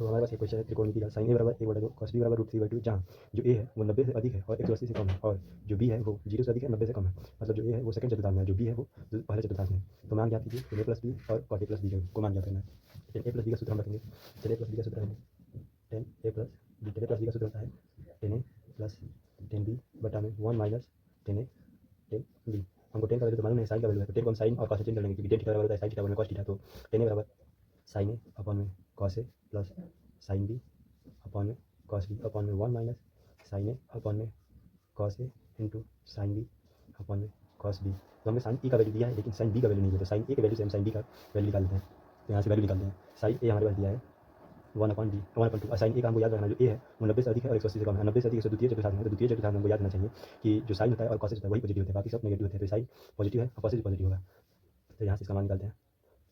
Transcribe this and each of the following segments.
तो हमारे पास एक क्वेश्चन है त्रिकोणमिति का साइन ए बराबर 1/2 कॉस बी बराबर √3/2 जहाँ जो ए है वो 90 से अधिक है और 180 से कम है और जो बी है वो 0 से अधिक है 90 से कम है। मतलब जो ए है वो सेकंड चतुर्थांश में है, जो बी है वो पहले चतुर्थांश में है। तो मान ज्ञात कीजिए tan a प्लस बी और cot a प्लस बी को मान ज्ञात करना है। tan a प्लस बी का सूत्र हम रखेंगे, tan a प्लस बी का सूत्र है tan a प्लस बी का सूत्र होता है tan a plus tan b बटा में 1 minus tan a tan b। हमको tan का वैल्यू तो मालूम है, साइन का वैल्यू है, तो tan को हम साइन और cos से चेंज कर लेंगे क्योंकि tan थीटा बराबर होता है साइन थीटा बराबर cos थीटा। तो tan a बराबर साइन ए अपॉन में cos ए प्लस साइन बी अपॉन में cos बी अपॉन में 1 माइनस साइन ए अपॉन में cos ए इंटू साइन बी अपॉन में cos बी। तो हमें साइन ए का वैल्यू दिया है लेकिन साइन बी का वैल्यू नहीं दिया, तो साइन ए के वैल्यू से हम साइन बी का वैल्यू निकाल देते हैं। तो यहाँ से वैल्यू निकालते हैं, साइन ए हमारे पास दिया है 1/2 और साइन ए का हमको याद रखना जो ए है वो 90 से अधिक है और 180 से कम है। 90 से अधिक 100 द्वितीय चतुर्थांश में, तो द्वितीय चतुर्थांश में हमको याद रखना चाहिए कि जो साइन होता है और कॉसेज होता है वही पॉजिटिव होते हैं, बाकी सब नेगेटिव होते हैं। तो साइन पॉजिटिव है और कॉसेज पॉजिटिव होगा, तो यहाँ से इसका मान निकालते हैं।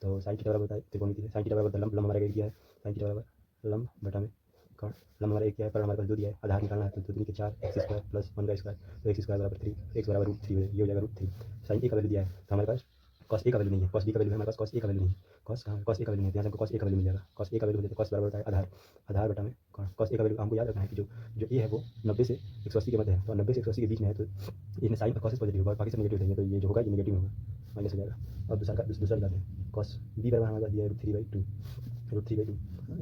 तो साइन थीटा बराबर होता है त्रिकोणमिति साइन थीटा बराबर लंब हमारा एक दिया है, साइन थीटा बराबर लंब बटा में कर्ण। लंब हमारा एक किया है पर हमारे पास 2 दिया है, आधार निकालना है तो 2 3 के 4 x स्क्वायर प्लस 1 का स्क्वायर, तो x स्क्वायर बराबर 3 x बराबर √3 ये हो जाएगा √3। साइन ए का वैल्यू दिया है तो हमारे पास cos ए का वैल्यू नहीं है, cos बी का वैल्यू है, हमारे पास cos ए का वैल्यू नहीं है, cos ए का वैल्यू नहीं है, यहाँ से हमको cos ए का वैल्यू मिल जाएगा। cos ए का वैल्यू हो जाता है cos बराबर होता है आधार बटा में कर्ण। cos ए का वैल्यू हमको याद रखना है कि जो ए है वो 90 से 180 के मध्य है, तो 90 से 180 के बीच में है, तो इसमें साइन और cos पॉजिटिव होगा, बाकी सब नेगेटिव रहेंगे, तो ये जो होगा ये नेगेटिव होगा, माइनस हो जाएगा। और दूसरा निकालते हैं, cos बी बराबर हमारे पास दिया है √3/2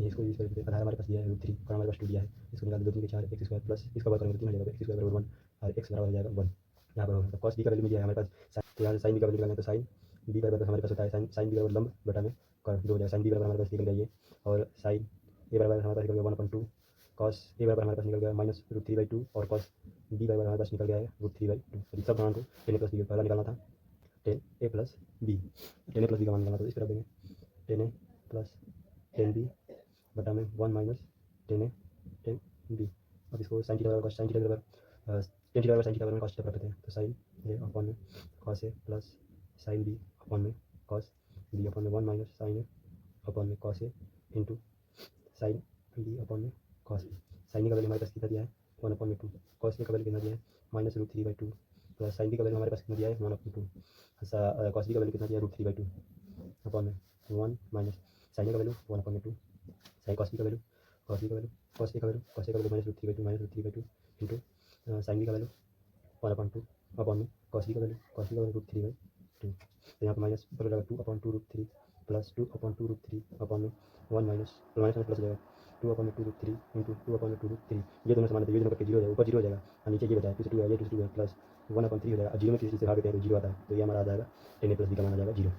इसको यूज करके आधार हमारे पास दिया है √3 और हमारे पास 2 दिया है, इसको निकाल 2 3 के 4 x स्क्वायर प्लस इसका वर्ग करेंगे 3 हो जाएगा, x स्क्वायर बराबर 1 और x बराबर हो जाएगा 1। यहाँ पर होगा cos बी का वैल्यू मिल गया है हमारे पास, तो यहाँ से साइन बी का वैल्यू निकालना है, तो साइन बी बराबर हमारे पास होता है साइन बी बराबर लंब बटा में कर्ण 2 हो जाएगा। साइन बी बराबर हमारे पास निकल गया ये, और साइन ए बराबर हमारे पास निकल गया 1/2, cos ए बराबर हमारे पास निकल गया माइनस √3/2 और cos बी बराबर हमारे पास निकल गया है √3/2। सब मान को tan a प्लस बी पहला निकालना था, tan a प्लस बी का मान निकालना, तो इस तरह देंगे tan a plus tan b बटा में 1 minus tan a tan b। अब इसको साइन थीटा बराबर tan थीटा बराबर साइन थीटा बराबर cos थीटा प्राप्त हैं, तो साइन ए अपॉन में cos ए प्लस साइन बी अपॉन में cos बी अपॉन में 1 माइनस साइन ए अपॉन में cos ए इंटू साइन बी अपॉन में cos बी। साइन ए का वैल्यू हमारे पास कितना दिया है 1/2, cos ए का वैल्यू कितना दिया है माइनस √3/2 प्लस साइन बी का वैल्यू हमारे पास कितना दिया है 1/2, cos बी का वैल्यू कितना दिया है √3/2 अपॉन में 1 माइनस साइन ए का वैल्यू 1/2 साइन cos ए का value minus √3/2 into sine B का वैल्यू 1/2 अपॉन में cos बी का वैल्यू √3/2। तो यहाँ पर माइनस पर हो जाएगा 2/2 √3 प्लस 2/2 √3 अपॉन में 1 माइनस प्लस हो जाएगा 2/2 √3 इंटू 2/2 √3। ये दोनों समान है, ये दोनों करके 0 हो जाएगा, ऊपर 0 हो जाएगा और नीचे ये बचा है, फिर से 2 है, ये 2 है प्लस 1/3 हो जाएगा, 0 में किसी चीज़ से भाग देते हैं तो 0 आता है, तो ये हमारा आ जाएगा tan a प्लस बी का मान आ जाएगा 0।